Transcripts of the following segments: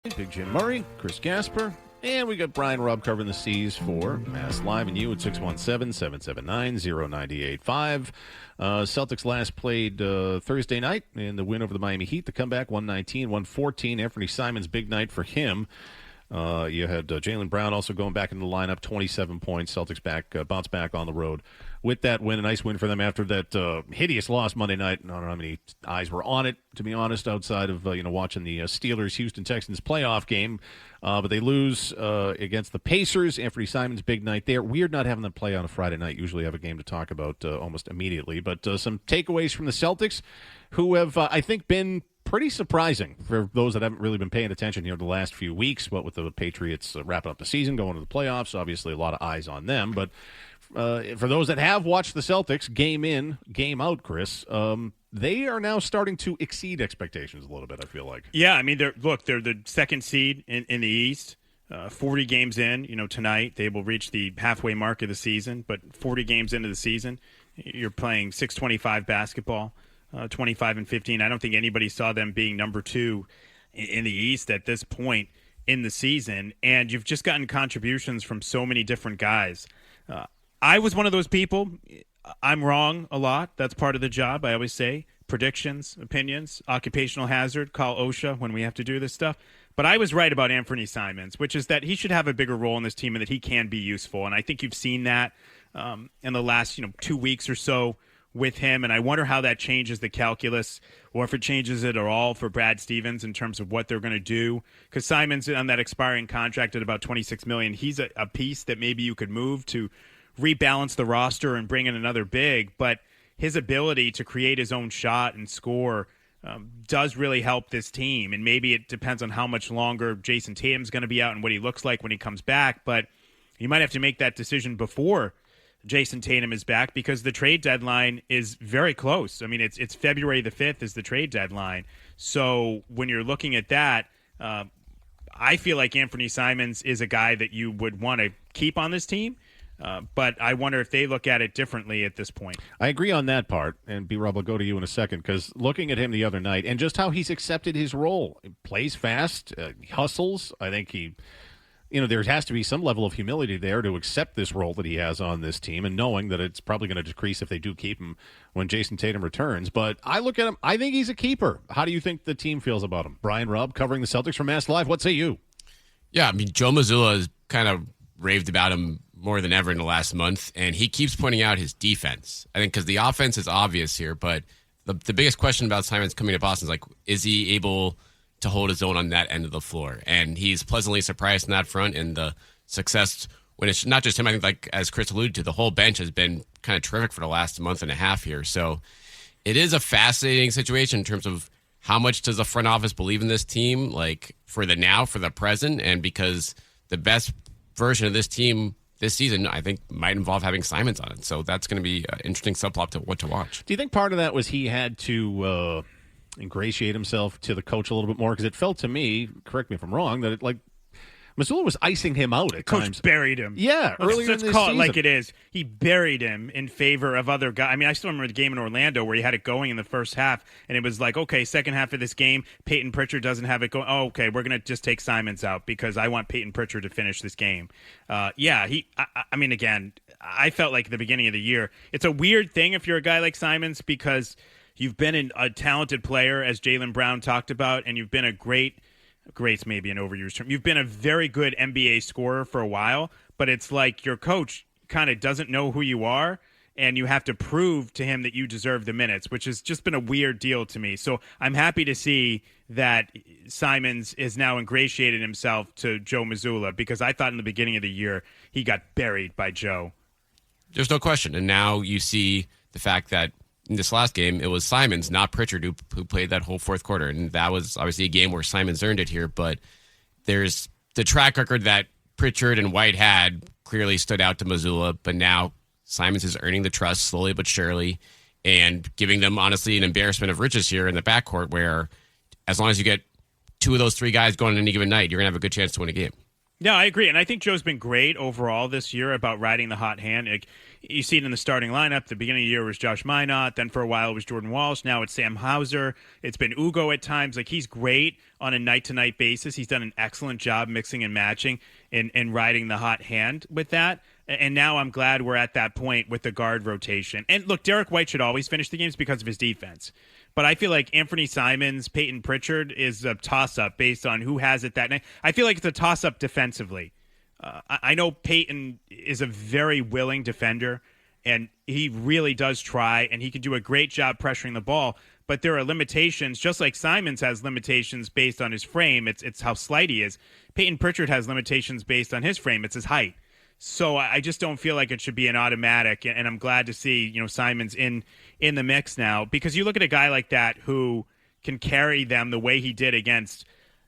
Big Jim Murray, Chris Gasper, and we got Brian Robb covering the C's for MassLive and you at 617-779-0985. Celtics last played Thursday night in the win over the Miami Heat. The comeback, 119-114. Anfernee Simons, big night for him. You had Jaylen Brown also going back into the lineup, 27 points. Celtics bounce back on the road with that win. A nice win for them after that hideous loss Monday night. I don't know how many eyes were on it, to be honest, outside of watching the Steelers-Houston Texans playoff game. But they lose against the Pacers. Anfernee Simons, big night there. Weird not having them play on a Friday night. Usually have a game to talk about almost immediately. But some takeaways from the Celtics, who have, I think, been pretty surprising for those that haven't really been paying attention here the last few weeks. What with the Patriots wrapping up the season, going to the playoffs, obviously a lot of eyes on them. But for those that have watched the Celtics game in, game out, Chris, they are now starting to exceed expectations a little bit, I feel like. Yeah, I mean, they're the second seed in the East. 40 games in, tonight they will reach the halfway mark of the season. But 40 games into the season, you're playing 625 basketball. 25-15. I don't think anybody saw them being number 2 in the East at this point in the season. And you've just gotten contributions from so many different guys. I was one of those people. I'm wrong a lot. That's part of the job. I always say predictions, opinions, occupational hazard, call OSHA when we have to do this stuff. But I was right about Anfernee Simons, which is that he should have a bigger role in this team and that he can be useful. And I think you've seen that in the last 2 weeks or so with him, and I wonder how that changes the calculus, or if it changes it at all for Brad Stevens in terms of what they're going to do. Because Simons on that expiring contract at about $26 million, he's a piece that maybe you could move to rebalance the roster and bring in another big. But his ability to create his own shot and score does really help this team. And maybe it depends on how much longer Jason Tatum's going to be out and what he looks like when he comes back. But you might have to make that decision before Jason Tatum is back, because the trade deadline is very close. I mean, it's February the 5th is the trade deadline. So when you're looking at that, I feel like Anfernee Simons is a guy that you would want to keep on this team. But I wonder if they look at it differently at this point. I agree on that part, and B-Rob, will go to you in a second, because looking at him the other night and just how he's accepted his role, he plays fast, hustles. I think he... there has to be some level of humility there to accept this role that he has on this team, and knowing that it's probably going to decrease if they do keep him when Jason Tatum returns. But I look at him, I think he's a keeper. How do you think the team feels about him? Brian Robb covering the Celtics from MassLive. What say you? Yeah, I mean, Joe Mazzulla has kind of raved about him more than ever in the last month, and he keeps pointing out his defense. I think because the offense is obvious here, but the biggest question about Simons coming to Boston is, is he able to hold his own on that end of the floor? And he's pleasantly surprised in that front, and the success when it's not just him. I think, as Chris alluded to, the whole bench has been kind of terrific for the last month and a half here. So it is a fascinating situation in terms of how much does the front office believe in this team, for the now, for the present, and because the best version of this team this season, I think, might involve having Simons on it. So that's going to be an interesting subplot to what to watch. Do you think part of that was he had to ingratiate himself to the coach a little bit more? Because it felt to me, correct me if I'm wrong, that Mazzulla was icing him out at times. Coach buried him. Yeah, earlier let's in this call season. it like it is. He buried him in favor of other guys. I mean, I still remember the game in Orlando where he had it going in the first half, and it was like, okay, second half of this game, Peyton Pritchard doesn't have it going. Oh, okay, we're going to just take Simons out because I want Peyton Pritchard to finish this game. I mean, again, I felt like at the beginning of the year, it's a weird thing if you're a guy like Simons, because you've been a talented player, as Jaylen Brown talked about, and you've been a great's maybe an overused term. You've been a very good NBA scorer for a while, but it's like your coach kind of doesn't know who you are, and you have to prove to him that you deserve the minutes, which has just been a weird deal to me. So I'm happy to see that Simons is now ingratiated himself to Joe Mazzulla, because I thought in the beginning of the year he got buried by Joe. There's no question. And now you see the fact that in this last game, it was Simons, not Pritchard, who played that whole fourth quarter. And that was obviously a game where Simons earned it here. But there's the track record that Pritchard and White had clearly stood out to Mazzulla. But now Simons is earning the trust slowly but surely, and giving them, honestly, an embarrassment of riches here in the backcourt, where as long as you get two of those three guys going on any given night, you're going to have a good chance to win a game. Yeah, I agree. And I think Joe's been great overall this year about riding the hot hand. Like, you see it in the starting lineup. The beginning of the year was Josh Minot. Then for a while it was Jordan Walsh. Now it's Sam Hauser. It's been Ugo at times. Like, he's great on a night-to-night basis. He's done an excellent job mixing and matching and riding the hot hand with that. And now I'm glad we're at that point with the guard rotation. And look, Derek White should always finish the games because of his defense. But I feel like Anfernee Simons, Peyton Pritchard is a toss-up based on who has it that night. I feel like it's a toss-up defensively. I know Peyton is a very willing defender, and he really does try, and he can do a great job pressuring the ball. But there are limitations, just like Simons has limitations based on his frame. It's how slight he is. Peyton Pritchard has limitations based on his frame. It's his height. So I just don't feel like it should be an automatic, and I'm glad to see Simons in the mix now, because you look at a guy like that who can carry them the way he did against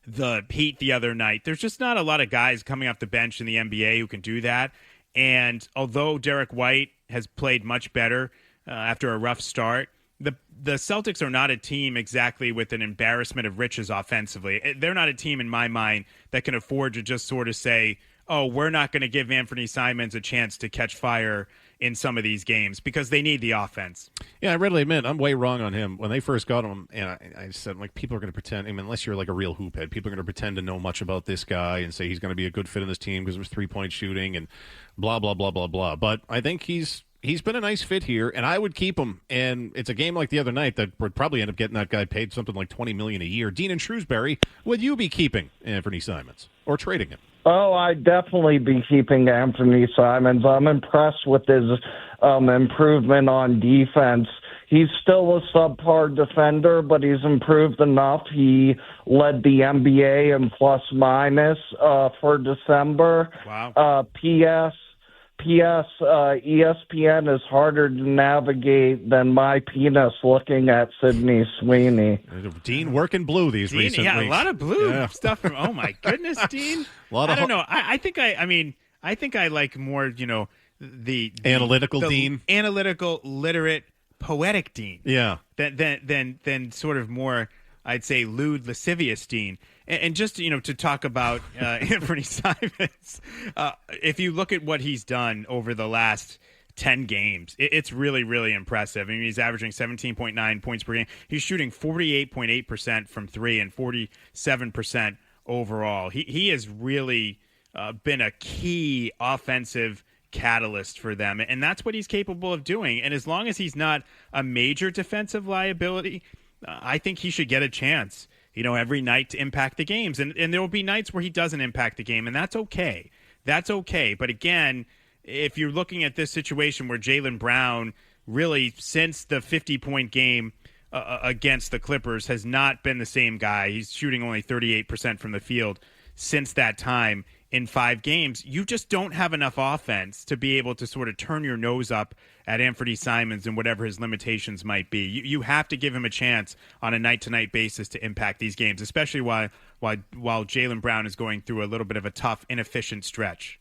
the Heat the other night. There's just not a lot of guys coming off the bench in the NBA who can do that. And although Derek White has played much better after a rough start, the Celtics are not a team exactly with an embarrassment of riches offensively. They're not a team in my mind that can afford to just sort of say, oh, we're not going to give Anfernee Simons a chance to catch fire in some of these games, because they need the offense. Yeah, I readily admit I'm way wrong on him. When they first got him, and I said, like, people are going to pretend, unless you're like a real hoop head, people are going to pretend to know much about this guy and say he's going to be a good fit in this team because of his three-point shooting and blah, blah, blah, blah, blah. But I think he's been a nice fit here, and I would keep him. And it's a game like the other night that would probably end up getting that guy paid something like $20 million a year. Dean and Shrewsbury, would you be keeping Anfernee Simons or trading him? Oh, I'd definitely be keeping Anfernee Simons. I'm impressed with his improvement on defense. He's still a subpar defender, but he's improved enough. He led the NBA in plus-minus for December. Wow. ESPN is harder to navigate than my penis looking at Sydney Sweeney. Dean working blue these recent weeks. A lot of blue stuff. Oh my goodness, Dean. I don't know. I think I like more, the analytical Dean, analytical, literate, poetic Dean. Yeah. Than sort of more, I'd say, lewd, lascivious Dean. And just, to talk about Anfernee Simons, if you look at what he's done over the last 10 games, it's really, really impressive. He's averaging 17.9 points per game. He's shooting 48.8% from three and 47% overall. He has really been a key offensive catalyst for them, and that's what he's capable of doing. And as long as he's not a major defensive liability, I think he should get a chance every night to impact the games. And there will be nights where he doesn't impact the game, and that's okay. That's okay. But again, if you're looking at this situation where Jaylen Brown really, since the 50-point game against the Clippers, has not been the same guy. He's shooting only 38% from the field since that time in 5 games. You just don't have enough offense to be able to sort of turn your nose up at Anfernee Simons and whatever his limitations might be. You have to give him a chance on a night-to-night basis to impact these games, especially while Jaylen Brown is going through a little bit of a tough, inefficient stretch.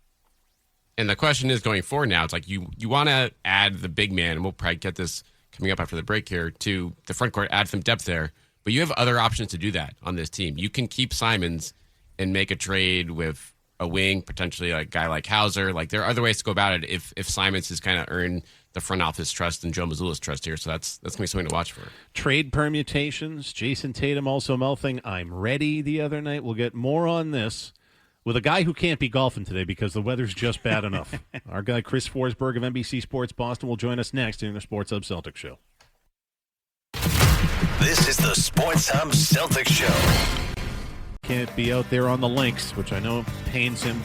And the question is going forward now, it's like you want to add the big man, and we'll probably get this coming up after the break here, to the front court, add some depth there. But you have other options to do that on this team. You can keep Simons and make a trade with a wing, potentially a guy like Hauser. Like, there are other ways to go about it if Simons has kind of earned the front office trust and Joe Mazzulla's trust here. So that's going to be something to watch for. Trade permutations. Jason Tatum also mouthing, "I'm ready," the other night. We'll get more on this with a guy who can't be golfing today because the weather's just bad enough. Our guy Chris Forsberg of NBC Sports Boston will join us next in the Sports Hub Celtics Show. This is the Sports Hub Celtics Show. Can't be out there on the links, which I know pains him.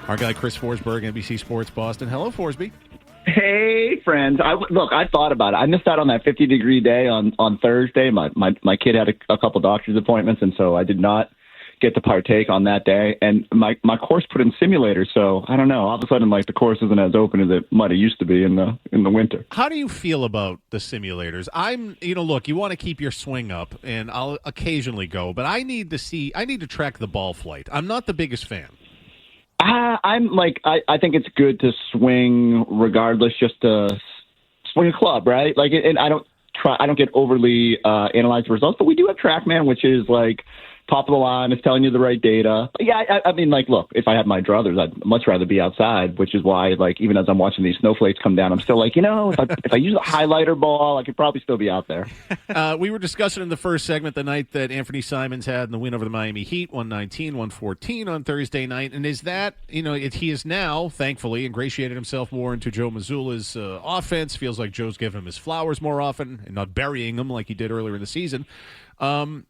Our guy Chris Forsberg, NBC Sports Boston. Hello, Forsby. Hey, friends. I thought about it. I missed out on that 50-degree day on Thursday. My kid had a couple doctor's appointments, and so I did not get to partake on that day. And my course put in simulators, so I don't know. All of a sudden, the course isn't as open as it might have used to be in the winter. How do you feel about the simulators? Look, you want to keep your swing up, and I'll occasionally go, but I need to track the ball flight. I'm not the biggest fan. I think it's good to swing regardless, just to swing a club, right? And I don't get overly analyze the results, but we do have TrackMan, which is top of the line. It's telling you the right data. But yeah, I mean, like, look, if I had my druthers, I'd much rather be outside, which is why, like, even as I'm watching these snowflakes come down, I'm still like, if I use a highlighter ball, I could probably still be out there. We were discussing in the first segment the night that Anfernee Simons had in the win over the Miami Heat, 119-114 on Thursday night. And is that, he is now, thankfully, ingratiated himself more into Joe Mazzulla's offense. Feels like Joe's giving him his flowers more often and not burying him like he did earlier in the season.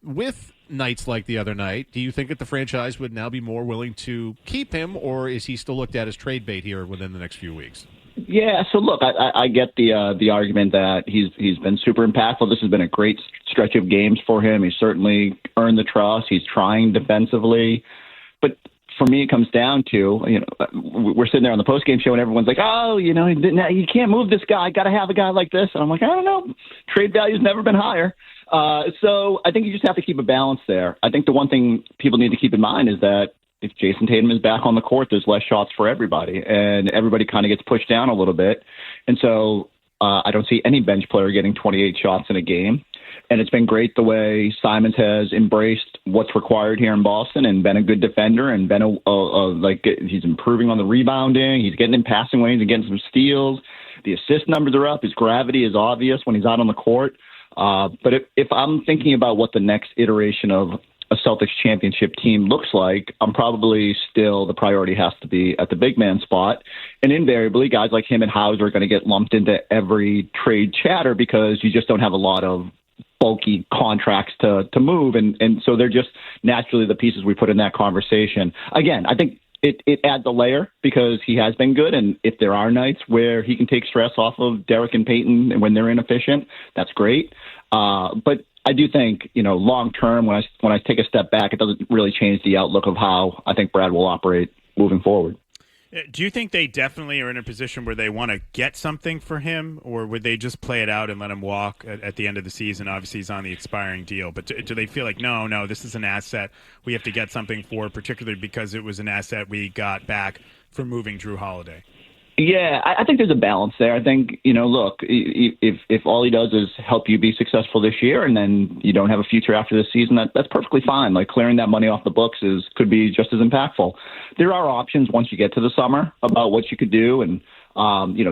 With nights like the other night, do you think that the franchise would now be more willing to keep him, or is he still looked at as trade bait here within the next few weeks? Yeah, so look, I get the argument that he's been super impactful. This has been a great stretch of games for him. He's certainly earned the trust. He's trying defensively, but for me, it comes down to, we're sitting there on the postgame show and everyone's like, oh, you can't move this guy. Got to have a guy like this. And I'm like, I don't know. Trade value's never been higher. So I think you just have to keep a balance there. I think the one thing people need to keep in mind is that if Jason Tatum is back on the court, there's less shots for everybody, and everybody kind of gets pushed down a little bit. And so I don't see any bench player getting 28 shots in a game. And it's been great the way Simons has embraced what's required here in Boston and been a good defender and been he's improving on the rebounding. He's getting in passing lanes and getting some steals. The assist numbers are up. His gravity is obvious when he's out on the court. But if I'm thinking about what the next iteration of a Celtics championship team looks like, I'm probably still the priority has to be at the big man spot. And invariably, guys like him and Hauser are going to get lumped into every trade chatter because you just don't have a lot of bulky contracts to move. And so they're just naturally the pieces we put in that conversation. Again, I think it adds a layer because he has been good. And if there are nights where he can take stress off of Derek and Peyton and when they're inefficient, that's great. But I do think, long term, when I take a step back, it doesn't really change the outlook of how I think Brad will operate moving forward. Do you think they definitely are in a position where they want to get something for him, or would they just play it out and let him walk at the end of the season? Obviously, he's on the expiring deal, but do they feel like, no, this is an asset we have to get something for, particularly because it was an asset we got back from moving Drew Holiday? Yeah, I think there's a balance there. I think, look, if all he does is help you be successful this year and then you don't have a future after this season, that's perfectly fine. Like clearing that money off the books could be just as impactful. There are options once you get to the summer about what you could do. And,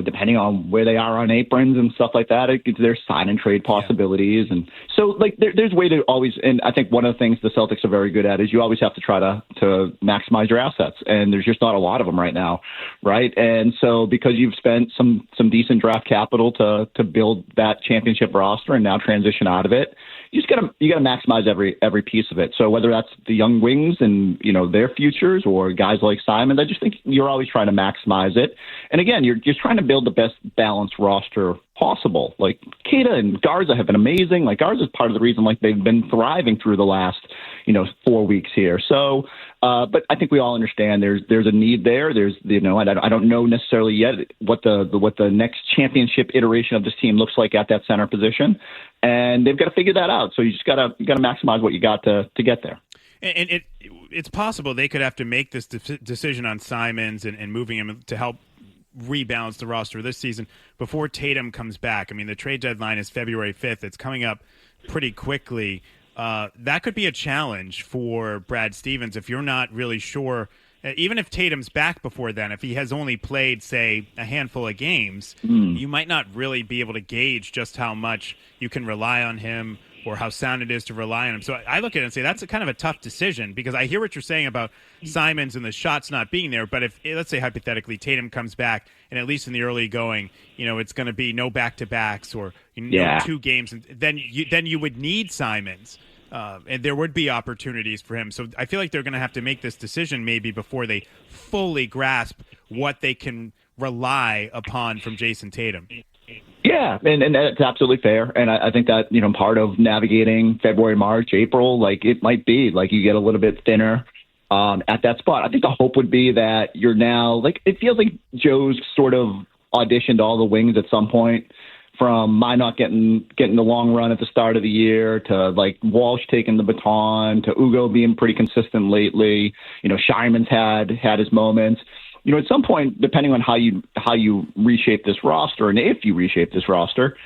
depending on where they are on aprons and stuff like that, there's sign and trade possibilities. Yeah. And so there's way to always, and I think one of the things the Celtics are very good at is you always have to try to maximize your assets. And there's just not a lot of them right now. Right. And so because you've spent some decent draft capital to build that championship roster and now transition out of it, you got to maximize every piece of it. So whether that's the young wings and, their futures or guys like Simons, I just think you're always trying to maximize it. And again, you're just trying to build the best balanced roster possible. Like Keita and Garza have been amazing. Like Garza is part of the reason they've been thriving through the last 4 weeks here. So, but I think we all understand there's a need there. There's I don't know necessarily yet what the next championship iteration of this team looks like at that center position, and they've got to figure that out. So you got to maximize what you got to get there. And it's possible they could have to make this decision on Simons and moving him to help rebalance the roster this season before Tatum comes back. I mean, the trade deadline is February 5th. It's coming up pretty quickly. That could be a challenge for Brad Stevens if you're not really sure. Even if Tatum's back before then, if he has only played, say, a handful of games, you might not really be able to gauge just how much you can rely on him or how sound it is to rely on him. So I look at it and say that's kind of a tough decision because I hear what you're saying about Simons and the shots not being there. But if, let's say hypothetically, Tatum comes back and at least in the early going, it's going to be no back-to-backs or no 2 games, then you would need Simons. And there would be opportunities for him. So I feel like they're going to have to make this decision maybe before they fully grasp what they can rely upon from Jason Tatum. Yeah, and that's absolutely fair. And I think that, part of navigating February, March, April, it might be you get a little bit thinner at that spot. I think the hope would be that you're now, it feels like Joe's sort of auditioned all the wings at some point, from not getting the long run at the start of the year to Walsh taking the baton to Ugo being pretty consistent lately. Shireman's had his moments. At some point, depending on how you reshape this roster and if you reshape this roster,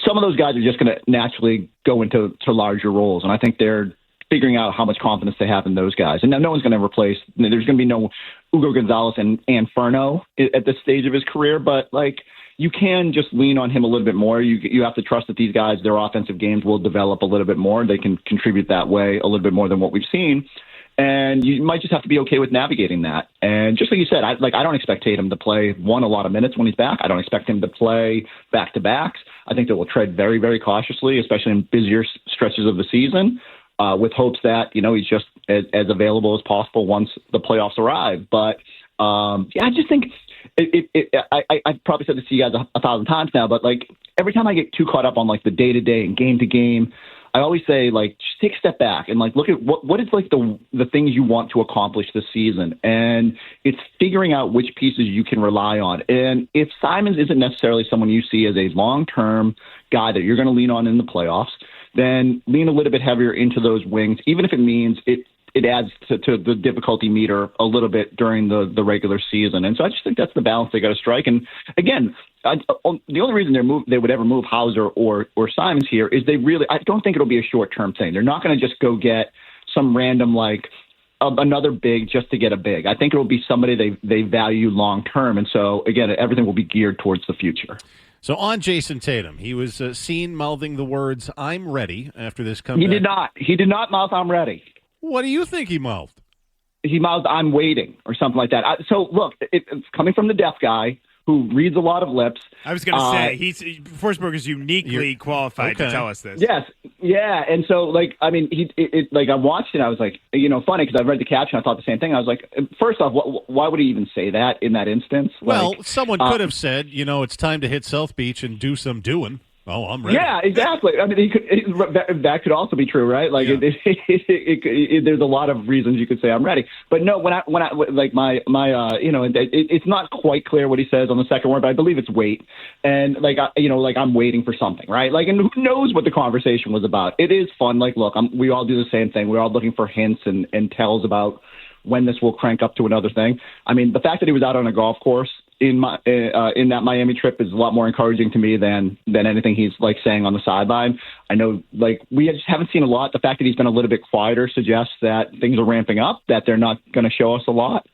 some of those guys are just going to naturally go into larger roles. And I think they're figuring out how much confidence they have in those guys. And now no one's going to replace. There's going to be no Hugo Gonzalez and Anfernee at this stage of his career, but like you can just lean on him a little bit more. You have to trust that these guys, their offensive games will develop a little bit more. They can contribute that way a little bit more than what we've seen. And you might just have to be okay with navigating that. And just like you said, I don't expect Tatum to play a lot of minutes when he's back. I don't expect him to play back-to-backs. I think that we'll tread very, very cautiously, especially in busier stretches of the season, with hopes that, he's just as available as possible once the playoffs arrive. But, I just think I've probably said this to you guys 1,000 times now, but, like, every time I get too caught up on, like, the day-to-day and game-to-game, I always say, like, just take a step back and, like, look at what is, like, the things you want to accomplish this season. And it's figuring out which pieces you can rely on. And if Simons isn't necessarily someone you see as a long-term guy that you're going to lean on in the playoffs, then lean a little bit heavier into those wings, even if it means it adds to the difficulty meter a little bit during the regular season. And so I just think that's the balance they got to strike. And again, the only reason they would ever move Hauser or Simons here is I don't think it'll be a short-term thing. They're not going to just go get some random, like, another big just to get a big. I think it'll be somebody they value long-term. And so, again, everything will be geared towards the future. So on Jason Tatum, he was seen mouthing the words, "I'm ready," after this comeback. He did not mouth, "I'm ready." What do you think he mouthed? He mouthed, "I'm waiting," or something like that. So, look, it's coming from the deaf guy who reads a lot of lips. I was going to say, Forsberg is uniquely qualified to tell us this. Yes, yeah, and so, like, I mean, I watched it, I was like, funny, because I read the caption, I thought the same thing. I was like, first off, why would he even say that in that instance? Well, someone could have said, it's time to hit South Beach and do some doing. Oh, I'm ready. Yeah, exactly. I mean, that could also be true, right? Like, yeah. There's a lot of reasons you could say I'm ready, but no. When I like my it's not quite clear what he says on the second word, but I believe it's wait, and like I'm waiting for something, right? Like, and who knows what the conversation was about? It is fun. Like, look, we all do the same thing. We're all looking for hints and tells about when this will crank up to another thing. I mean, the fact that he was out on a golf course in that Miami trip is a lot more encouraging to me than anything he's like saying on the sideline. I know, like, we just haven't seen a lot. The fact that he's been a little bit quieter suggests that things are ramping up, that they're not going to show us a lot.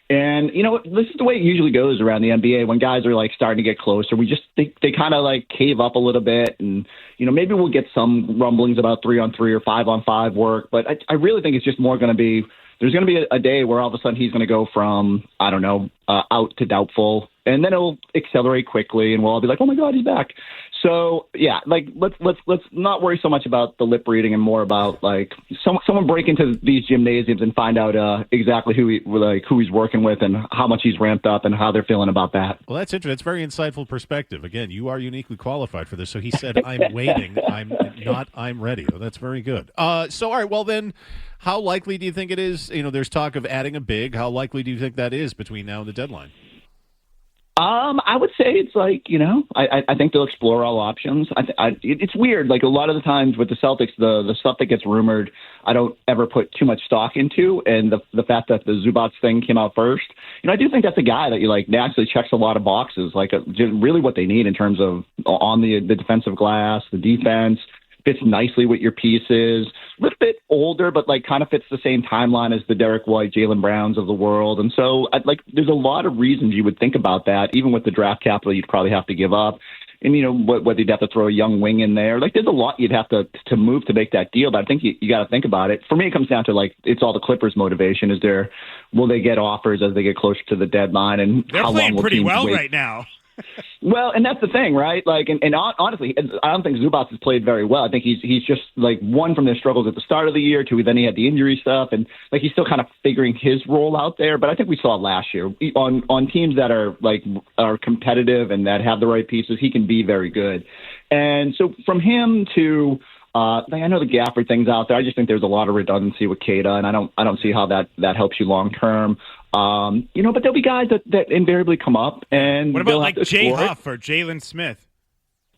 And, this is the way it usually goes around the NBA when guys are like starting to get closer. They kind of like cave up a little bit, and, maybe we'll get some rumblings about 3-on-3 or 5-on-5 work. But I really think it's just more going to be, there's going to be a day where all of a sudden he's going to go from, I don't know, out to doubtful, and then it'll accelerate quickly, and we'll all be like, "Oh my God, he's back!" So yeah, like let's not worry so much about the lip reading and more about like someone break into these gymnasiums and find out exactly who he's working with and how much he's ramped up and how they're feeling about that. Well, that's interesting. That's very insightful perspective. Again, you are uniquely qualified for this. So he said, "I'm waiting. I'm ready." Oh, that's very good. So all right, well then. How likely do you think it is? There's talk of adding a big. How likely do you think that is between now and the deadline? I would say it's like, I think they'll explore all options. It's weird. Like, a lot of the times with the Celtics, the stuff that gets rumored, I don't ever put too much stock into. And the fact that the Zubats thing came out first, I do think that's a guy that naturally checks a lot of boxes, like really what they need in terms of on the defensive glass, the defense. Fits nicely with your pieces. A little bit older, but kind of fits the same timeline as the Derek White, Jaylen Browns of the world. And so there's a lot of reasons you would think about that, even with the draft capital you'd probably have to give up. And, whether you'd have to throw a young wing in there. There's a lot you'd have to move to make that deal. But I think you got to think about it. For me, it comes down to, it's all the Clippers' motivation. Will they get offers as they get closer to the deadline? And they're how playing long will pretty teams well wait? right now. Well, and that's the thing, right? And honestly, I don't think Zubats has played very well. I think he's just one from their struggles at the start of the year to then he had the injury stuff, and he's still kind of figuring his role out there. But I think we saw last year on teams that are competitive and that have the right pieces, he can be very good. And so from him to I know the Gafford thing's out there. I just think there's a lot of redundancy with Keita, and I don't see how that helps you long term. But there'll be guys that invariably come up. And what about Jay Huff or Jalen Smith?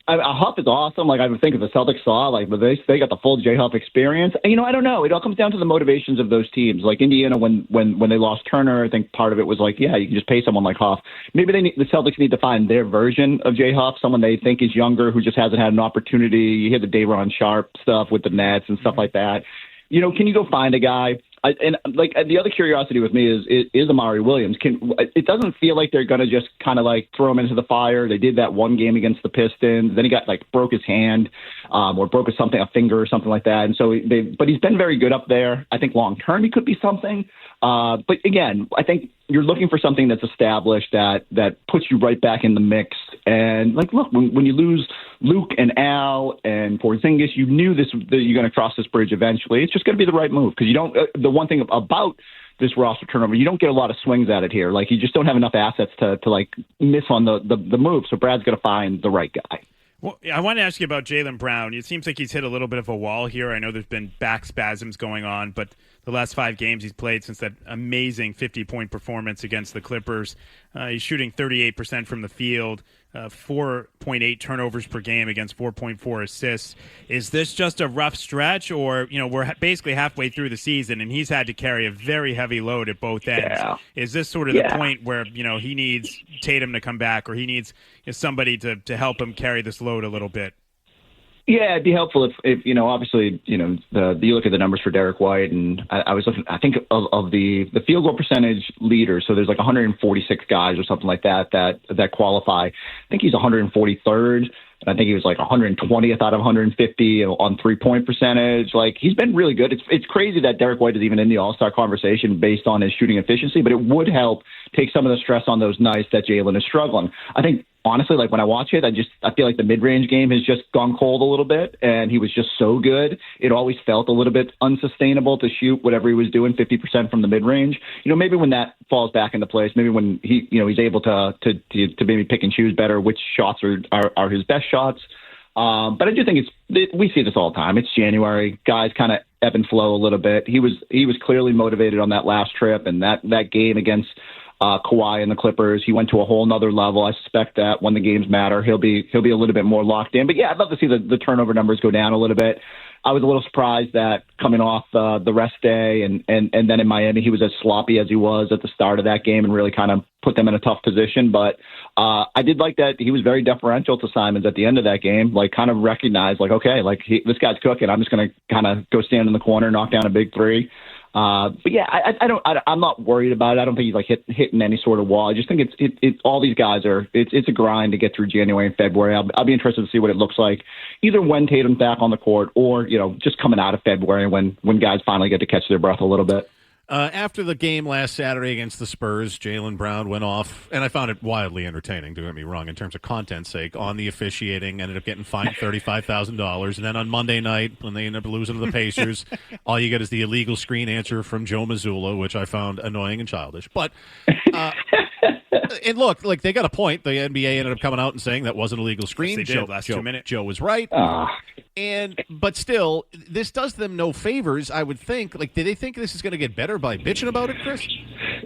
Huff is awesome. I would think if the Celtics saw, they got the full Jay Huff experience. I don't know. It all comes down to the motivations of those teams. Like Indiana, when they lost Turner, I think part of it was you can just pay someone like Huff. Maybe the Celtics need to find their version of Jay Huff, someone they think is younger who just hasn't had an opportunity. You hear the Day'Ron Sharp stuff with the Nets and stuff like that. can you go find a guy? The other curiosity with me is Amari Williams. It doesn't feel like they're going to just kind of like throw him into the fire. They did that one game against the Pistons. Then he got broke his hand or broke a finger or something like that. And so but he's been very good up there. I think long term he could be something. But again, I think you're looking for something that's established that puts you right back in the mix. And look, when you lose Luke and Al and Porzingis, you knew that you're going to cross this bridge eventually. It's just going to be the right move because you don't. The one thing about this roster turnover, you don't get a lot of swings at it here. Like you just don't have enough assets to miss on the move. So Brad's going to find the right guy. Well, I want to ask you about Jaylen Brown. It seems like he's hit a little bit of a wall here. I know there's been back spasms going on, but the last 5 games he's played since that amazing 50-point performance against the Clippers, he's shooting 38% from the field, 4.8 turnovers per game against 4.4 assists. Is this just a rough stretch, or we're basically halfway through the season and he's had to carry a very heavy load at both ends? Yeah. Is this sort of the point where he needs Tatum to come back, or he needs somebody to help him carry this load a little bit? Yeah, it'd be helpful if obviously, you look at the numbers for Derek White, and I was looking, I think of the field goal percentage leaders. So there's 146 guys or something like that qualify. I think he's 143rd. And I think he was 120th out of 150 on 3-point percentage. He's been really good. It's crazy that Derek White is even in the All-Star conversation based on his shooting efficiency, but it would help take some of the stress on those nights that Jaylen is struggling. I think, honestly, when I watch it, I feel like the mid-range game has just gone cold a little bit, and he was just so good. It always felt a little bit unsustainable to shoot whatever he was doing, 50% from the mid-range. Maybe when that falls back into place, maybe when he's able to maybe pick and choose better which shots are his best shots. But I do think we see this all the time. It's January. Guys kind of ebb and flow a little bit. He was clearly motivated on that last trip, and that game against Kawhi and the Clippers, he went to a whole nother level. I suspect that when the games matter, he'll be a little bit more locked in. But yeah, I'd love to see the turnover numbers go down a little bit. I was a little surprised that coming off the rest day and then in Miami, he was as sloppy as he was at the start of that game and really kind of put them in a tough position. But I did like that he was very deferential to Simons at the end of that game, kind of recognized, okay, this guy's cooking. I'm just going to kind of go stand in the corner, knock down a big three. But yeah, I'm not worried about it. I don't think he's hitting any sort of wall. I just think it's all these guys it's a grind to get through January and February. I'll be interested to see what it looks like either when Tatum's back on the court or, just coming out of February when guys finally get to catch their breath a little bit. After the game last Saturday against the Spurs, Jaylen Brown went off, and I found it wildly entertaining, don't get me wrong, in terms of content's sake, on the officiating, ended up getting fined $35,000. And then on Monday night, when they ended up losing to the Pacers, all you get is the illegal screen answer from Joe Mazzulla, which I found annoying and childish. But, and look, they got a point. The NBA ended up coming out and saying that wasn't a legal screen. Yes, they did, last 2 minutes. Joe was right. But still, this does them no favors, I would think. Do they think this is going to get better by bitching about it, Chris?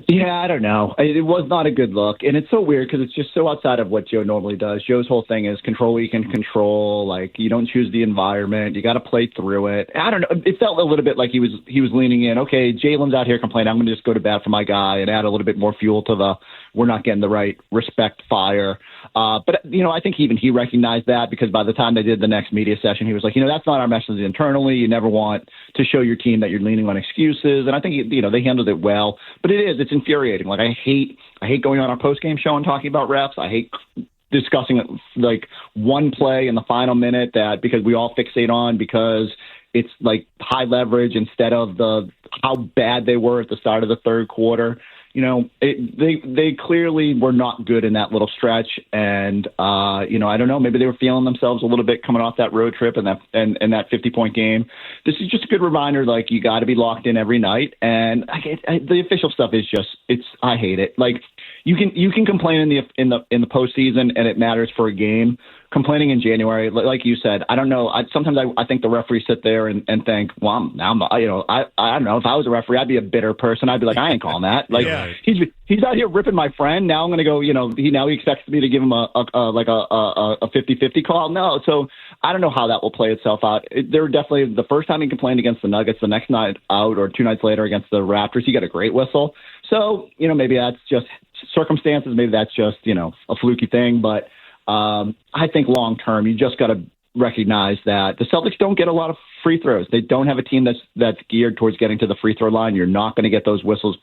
Yeah, I don't know. It was not a good look. And it's so weird because it's just so outside of what Joe normally does. Joe's whole thing is control what you can control. You don't choose the environment. You got to play through it. I don't know. It felt a little bit like he was leaning in. Okay, Jaylen's out here complaining. I'm going to just go to bat for my guy and add a little bit more fuel to the we're not getting the right respect fire. But, I think even he recognized that because by the time they did the next media session, he was like, that's not our message internally. You never want to show your team that you're leaning on excuses. And I think, they handled it well. But it's infuriating. I hate going on our post-game show and talking about refs. I hate discussing one play in the final minute that because we all fixate on because it's high leverage instead of how bad they were at the start of the third quarter. They clearly were not good in that little stretch, and I don't know. Maybe they were feeling themselves a little bit coming off that road trip and that 50-point game. This is just a good reminder. You got to be locked in every night, and the official stuff is I hate it. You can complain in the postseason, and it matters for a game. Complaining in January, like you said, I don't know. Sometimes I think the referees sit there and think, well, I don't know. If I was a referee, I'd be a bitter person. I'd be like, I ain't calling that. He's out here ripping my friend. Now I'm going to go. He expects me to give him a 50-50 call. No, so I don't know how that will play itself out. There were definitely the first time he complained against the Nuggets, the next night out or 2 nights later against the Raptors, he got a great whistle. So maybe that's just circumstances. Maybe that's just a fluky thing, but. I think long term, you just got to recognize that the Celtics don't get a lot of free throws. They don't have a team that's geared towards getting to the free throw line. You're not going to get those whistles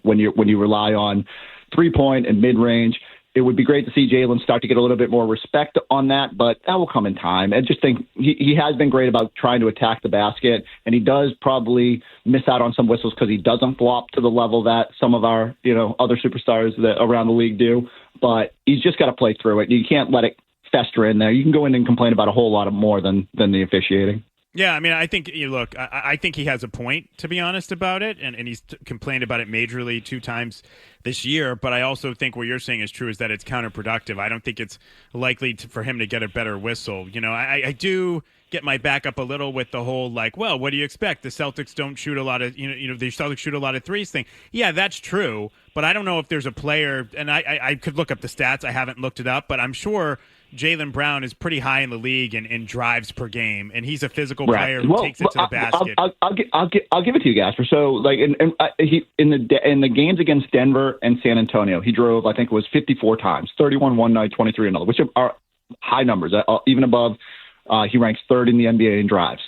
when you rely on 3-point and mid-range. It would be great to see Jaylen start to get a little bit more respect on that, but that will come in time. I just think he has been great about trying to attack the basket, and he does probably miss out on some whistles because he doesn't flop to the level that some of our other superstars that around the league do. But he's just got to play through it. You can't let it fester in there. You can go in and complain about a whole lot more than the officiating. Yeah, I mean, I think I think he has a point, to be honest, about it, and he's complained about it majorly 2 times this year. But I also think what you're saying is true, is that it's counterproductive. I don't think it's likely for him to get a better whistle. I do get my back up a little with the whole well, what do you expect? The Celtics don't shoot a lot of the Celtics shoot a lot of threes thing. Yeah, that's true, but I don't know if there's a player, and I could look up the stats. I haven't looked it up, but I'm sure Jaylen Brown is pretty high in the league in drives per game, and he's a physical player who takes it to the basket. I'll give it to you, Gasper. So, in the games against Denver and San Antonio, he drove, I think it was 54 times, 31 one night, 23 another, which are high numbers, even above. He ranks 3rd in the NBA in drives.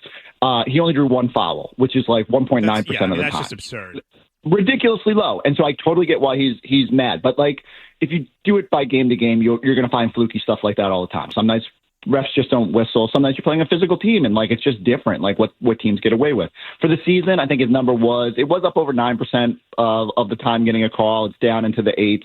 He only drew 1 foul, which is 1.9% of the time. That's just absurd. Ridiculously low. And so I totally get why he's mad. But if you do it by game to game, you're going to find fluky stuff like that all the time. Some nights refs just don't whistle. Sometimes you're playing a physical team, and it's just different, what teams get away with. For the season, I think his number was up over 9% of the time getting a call. It's down into the 8s.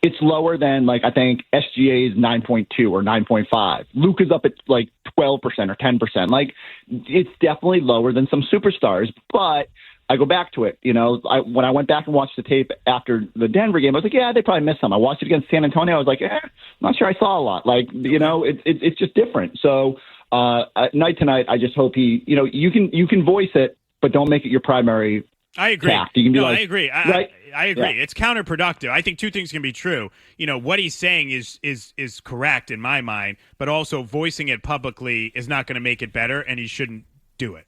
It's lower than I think SGA's 9.2 or 9.5. Luke is up at 12% or 10%. It's definitely lower than some superstars, but I go back to it. When I went back and watched the tape after the Denver game, I was yeah, they probably missed some. I watched it against San Antonio. I was I'm not sure I saw a lot. It's just different. So night to night, I just hope he, you can voice it, but don't make it your primary. I agree. Tact. You can be I agree. Right? I agree. Yeah. It's counterproductive. I think 2 things can be true. What he's saying is correct in my mind, but also voicing it publicly is not going to make it better, and he shouldn't do it.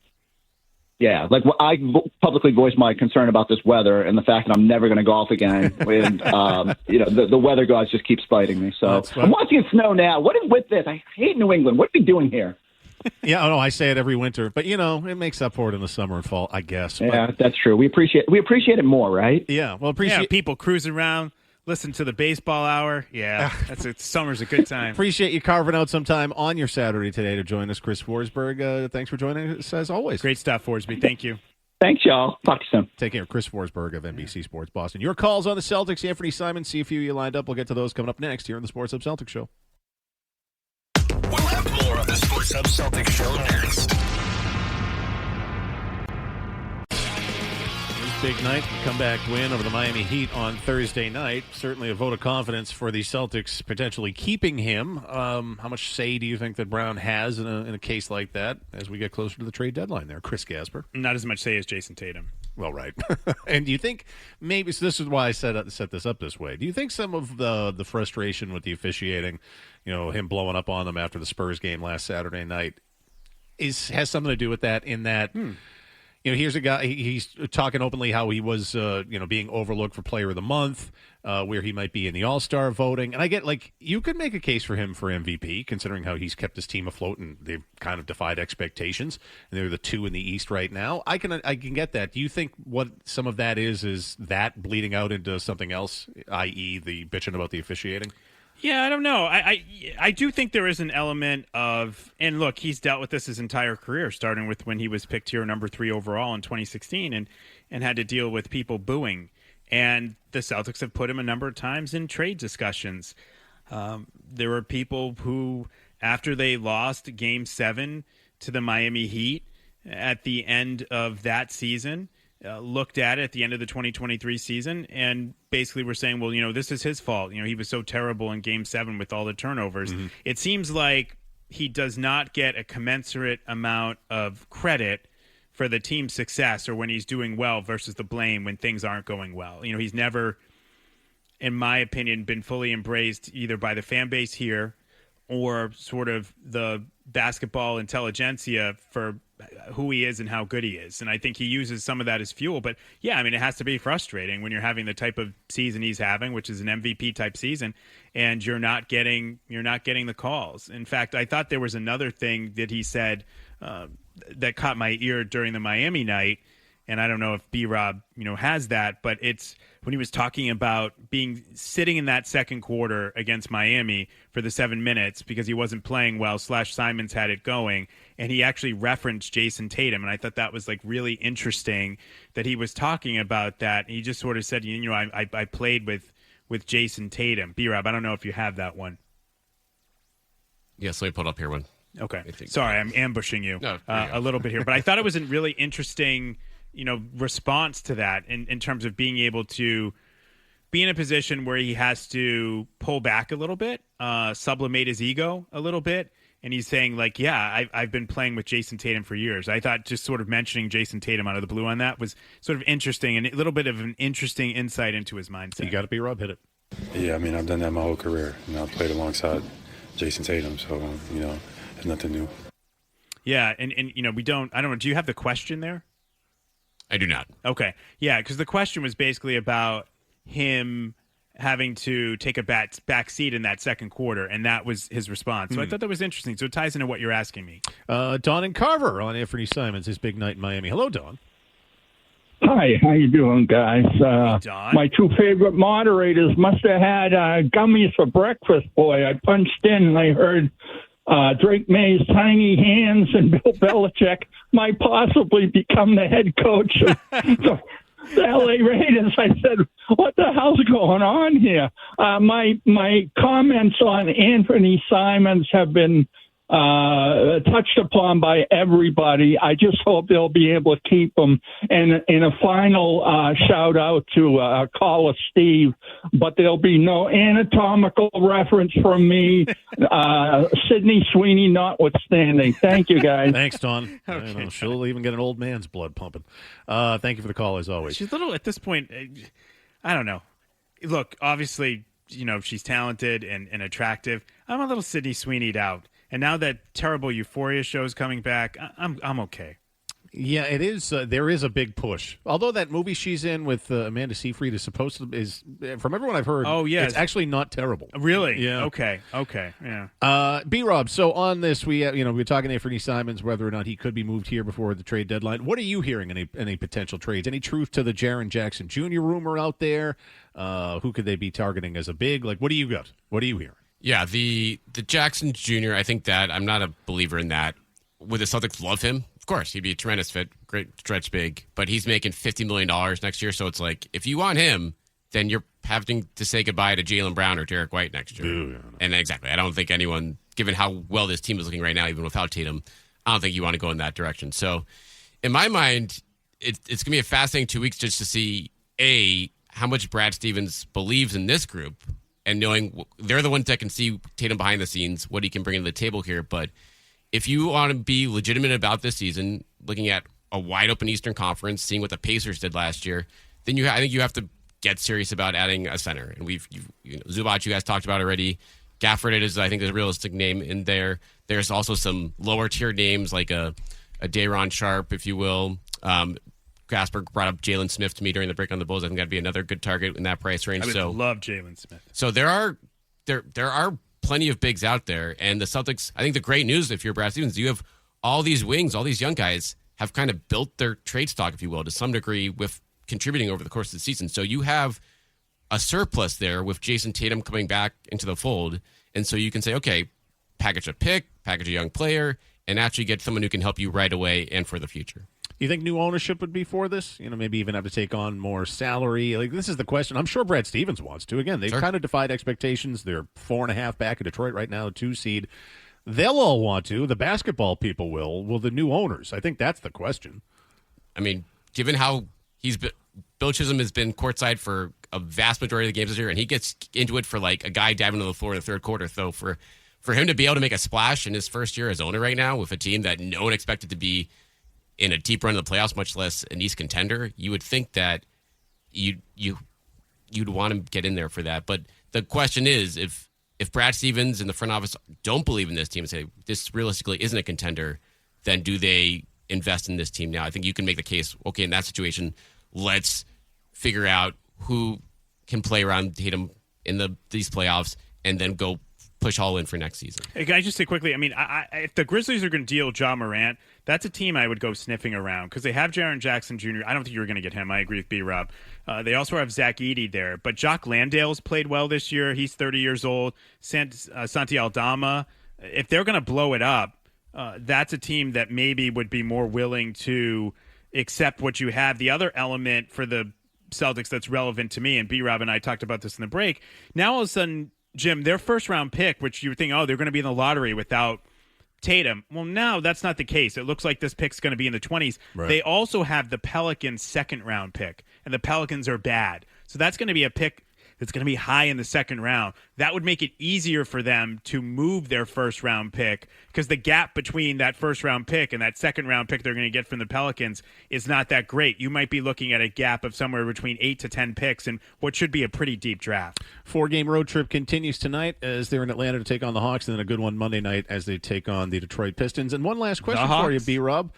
Yeah, I publicly voiced my concern about this weather and the fact that I'm never going to golf again. And the weather gods just keep spiting me. So I'm watching it snow now. What is with this? I hate New England. What are we doing here? Yeah, I say it every winter, but it makes up for it in the summer and fall, I guess. Yeah, that's true. We appreciate it more, right? Yeah, appreciate people cruising around. Listen to the baseball hour. Yeah, summer's a good time. Appreciate you carving out some time on your Saturday today to join us, Chris Forsberg. Thanks for joining us as always. Great stuff, Forsby. Thank you. Thanks, y'all. Talk to you soon. Take care. Chris Forsberg of NBC Sports Boston. Your calls on the Celtics. Anfernee Simons, see a few you lined up. We'll get to those coming up next here on the Sports Hub Celtics Show. We'll have more on the Sports Hub Celtics Show next. Big night, comeback win over the Miami Heat on Thursday night. Certainly a vote of confidence for the Celtics potentially keeping him. How much say do you think that Brown has in a case like that as we get closer to the trade deadline there, Chris Gasper? Not as much say as Jason Tatum. Well, right. And do you think maybe, so this is why I set this up this way, do you think some of the frustration with the officiating, him blowing up on them after the Spurs game last Saturday night, has something to do with that in that here's a guy, he's talking openly how he was, being overlooked for Player of the Month, where he might be in the All-Star voting. And I get, you could make a case for him for MVP, considering how he's kept his team afloat and they've kind of defied expectations. And they're the 2 in the East right now. I can get that. Do you think what some of that is that bleeding out into something else, i.e. the bitching about the officiating? Yeah, I don't know. I do think there is an element of, and look, he's dealt with this his entire career, starting with when he was picked here number 3 overall in 2016 and had to deal with people booing. And the Celtics have put him a number of times in trade discussions. There were people who, after they lost Game 7 to the Miami Heat at the end of that season, looked at it at the end of the 2023 season and basically were saying, well, this is his fault. He was so terrible in Game 7 with all the turnovers. Mm-hmm. It seems like he does not get a commensurate amount of credit for the team's success or when he's doing well versus the blame when things aren't going well. He's never, in my opinion, been fully embraced either by the fan base here or sort of the basketball intelligentsia for who he is and how good he is. And I think he uses some of that as fuel. But yeah, I mean, it has to be frustrating when you're having the type of season he's having, which is an MVP type season, and you're not getting the calls. In fact, I thought there was another thing that he said that caught my ear during the Miami night. And I don't know if B-Rob, has that, but it's when he was talking about sitting in that second quarter against Miami for the 7 minutes because he wasn't playing well / Simons had it going. And he actually referenced Jason Tatum. And I thought that was like really interesting that he was talking about that. He just sort of said, I played with Jason Tatum. B-Rob, I don't know if you have that one. Yes, let me pull it up here one. Okay. Sorry, I'm ambushing you, no, a little bit here. But I thought it was a really interesting response to that in terms of being able to be in a position where he has to pull back a little bit, sublimate his ego a little bit. And he's saying, like, yeah, I've been playing with Jason Tatum for years. I thought just sort of mentioning Jason Tatum out of the blue on that was sort of interesting and a little bit of an interesting insight into his mindset. You got to be Rob, hit it. Yeah, I mean, I've done that my whole career. I've played alongside Jason Tatum, so, it's nothing new. Yeah, and I don't know, do you have the question there? I do not. Okay. Yeah, because the question was basically about him having to take a back seat in that second quarter, and that was his response. So I thought that was interesting. So it ties into what you're asking me. Don and Carver on Anfernee Simons, his big night in Miami. Hello, Don. Hi, how you doing, guys? Don. My two favorite moderators must have had gummies for breakfast. Boy, I punched in and I heard Drake May's tiny hands and Bill Belichick might possibly become the head coach of the LA Raiders. I said, what the hell's going on here? My comments on Anfernee Simons have been touched upon by everybody. I just hope they'll be able to keep him. And in a final shout out to caller Steve, but there'll be no anatomical reference from me. Sydney Sweeney notwithstanding. Thank you, guys. Thanks, Don. Okay. She'll even get an old man's blood pumping. Thank you for the call, as always. She's a little, at this point, I don't know. Look, obviously, she's talented and attractive. I'm a little Sydney Sweeney'd out. And now that terrible Euphoria show is coming back, I'm okay. Yeah, it is. There is a big push. Although that movie she's in with Amanda Seyfried is supposed to from everyone I've heard. Oh yeah, it's actually not terrible. Really? Yeah. Okay. Yeah. B-Rob. So on this, we we're talking to Anfernee Simons whether or not he could be moved here before the trade deadline. What are you hearing in any potential trades? Any truth to the Jaren Jackson Jr. rumor out there? Who could they be targeting as a big? Like, what do you got? What are you hearing? Yeah, the Jackson Jr., I think that I'm not a believer in that. Would the Celtics love him? Of course, he'd be a tremendous fit, great stretch big, but he's making $50 million next year, so it's like, if you want him, then you're having to say goodbye to Jaylen Brown or Derek White next year. Ooh, yeah. And exactly, I don't think anyone, given how well this team is looking right now, even without Tatum, I don't think you want to go in that direction. So, in my mind, it's going to be a fascinating 2 weeks just to see, A, how much Brad Stevens believes in this group, and knowing they're the ones that can see Tatum behind the scenes, what he can bring to the table here. But if you want to be legitimate about this season, looking at a wide open Eastern Conference, seeing what the Pacers did last year, then I think you have to get serious about adding a center. And Zubac, you guys talked about already. Gafford is, I think, the realistic name in there. There's also some lower tier names like a Day'Ron Sharp, if you will. Gasper brought up Jalen Smith to me during the break on the Bulls. I think that'd be another good target in that price range. I would love Jalen Smith. So there are plenty of bigs out there, and the Celtics. I think the great news, if you're Brad Stevens, you have all these wings, all these young guys have kind of built their trade stock, if you will, to some degree, with contributing over the course of the season. So you have a surplus there with Jason Tatum coming back into the fold, and so you can say, okay, package a pick, package a young player, and actually get someone who can help you right away and for the future. You think new ownership would be for this? Maybe even have to take on more salary. Like, this is the question. I'm sure Brad Stevens wants to. Again, they've kind of defied expectations. They're 4.5 back in Detroit right now, 2 seed. They'll all want to. The basketball people will. Will the new owners? I think that's the question. I mean, given how Bill Chisholm has been courtside for a vast majority of the games this year, and he gets into it for like a guy diving to the floor in the third quarter. So for him to be able to make a splash in his first year as owner right now with a team that no one expected to be in a deep run of the playoffs, much less an East contender, you would think that you'd want to get in there for that. But the question is, if Brad Stevens and the front office don't believe in this team and say this realistically isn't a contender, then do they invest in this team now. I think you can make the case, okay, in that situation, let's figure out who can play around Tatum in these playoffs and then go push all in for next season. Hey, can I just say quickly, I mean, if the Grizzlies are going to deal Ja Morant, that's a team I would go sniffing around because they have Jaren Jackson Jr. I don't think you're going to get him. I agree with B-Rob. They also have Zach Edey there. But Jock Landale's played well this year. He's 30 years old. Santi Aldama, if they're going to blow it up, that's a team that maybe would be more willing to accept what you have. The other element for the Celtics that's relevant to me, and B-Rob and I talked about this in the break, now all of a sudden, Jim, their first-round pick, which you would think, oh, they're going to be in the lottery without Tatum. Well, now that's not the case. It looks like this pick's going to be in the 20s. Right. They also have the Pelicans' second-round pick, and the Pelicans are bad. So that's going to be a pick that's going to be high in the second round. That would make it easier for them to move their first-round pick because the gap between that first-round pick and that second-round pick they're going to get from the Pelicans is not that great. You might be looking at a gap of somewhere between 8 to 10 picks in what should be a pretty deep draft. 4-game road trip continues tonight as they're in Atlanta to take on the Hawks, and then a good one Monday night as they take on the Detroit Pistons. And one last question for you, B-Rob.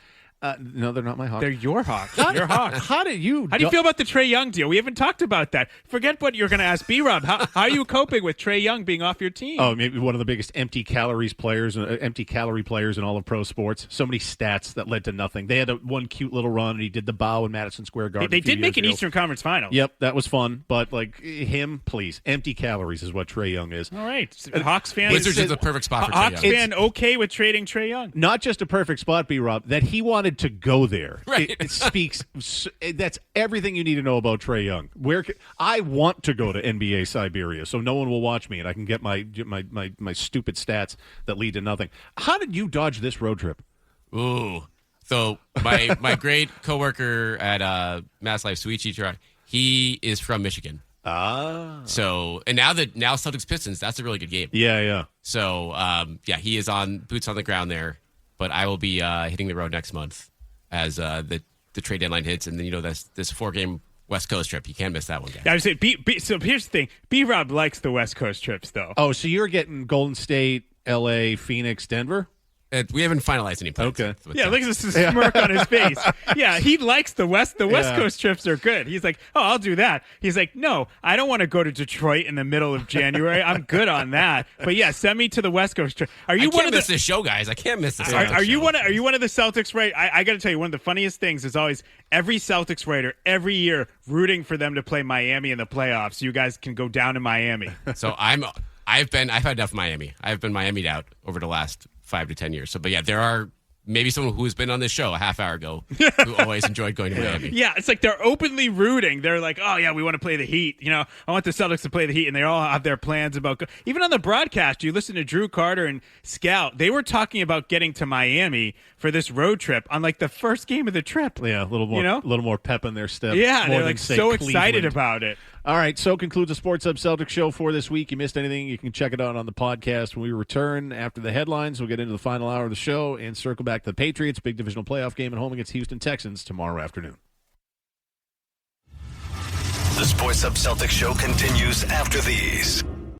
No, they're not my Hawks. They're your Hawks. Your Hawks. How do you feel about the Trae Young deal? We haven't talked about that. Forget what you're going to ask B-Rob. How are you coping with Trae Young being off your team? Oh, maybe one of the biggest empty calorie players in all of pro sports. So many stats that led to nothing. They had one cute little run, and he did the bow in Madison Square Garden. They did make an Eastern Conference Finals. Yep, that was fun. But like him, please, empty calories is what Trae Young is. All right, Hawks fan. Wizards is the perfect spot for Trae Young. Hawks fan okay with trading Trae Young? Not just a perfect spot, B-Rob, that he wanted to go there. Right. It speaks. That's everything you need to know about Trae Young. I want to go to NBA Siberia, so no one will watch me, and I can get my stupid stats that lead to nothing. How did you dodge this road trip? Ooh, so my great coworker at MassLive, Suichi, he is from Michigan. So and now Celtics Pistons, that's a really good game. Yeah. So he is on boots on the ground there, but I will be hitting the road next month as the trade deadline hits, and then this 4-game West Coast trip. You can't miss that one, guys. I would say so here's the thing. B-Rob likes the West Coast trips, though. Oh, so you're getting Golden State, L.A., Phoenix, Denver? We haven't finalized any plans. Okay. Yeah, look at this smirk on his face. Yeah, he likes the West Coast trips are good. He's like, oh, I'll do that. He's like, no, I don't want to go to Detroit in the middle of January. I'm good on that. But yeah, send me to the West Coast trip. I can't miss this show, guys. I can't miss this. Are you one of the Celtics writers? I got to tell you, one of the funniest things is always every Celtics writer every year rooting for them to play Miami in the playoffs. So you guys can go down to Miami. So I've had enough Miami. I've been Miami'd out over the last 5 to 10 years. So, but yeah, there are maybe someone who's been on this show a half hour ago who always enjoyed going to Miami. Yeah, it's like they're openly rooting. They're like, oh, yeah, we want to play the Heat. I want the Celtics to play the Heat, and they all have their plans about even on the broadcast, you listen to Drew Carter and Scout. They were talking about getting to Miami for this road trip on like the first game of the trip. Yeah, a little more pep in their step. Yeah, they're like so excited about it. All right, so concludes the Sports Hub Celtics show for this week. You missed anything, you can check it out on the podcast. When we return after the headlines, we'll get into the final hour of the show and circle back to the Patriots' big divisional playoff game at home against Houston Texans tomorrow afternoon. The Sports Hub Celtics show continues after these.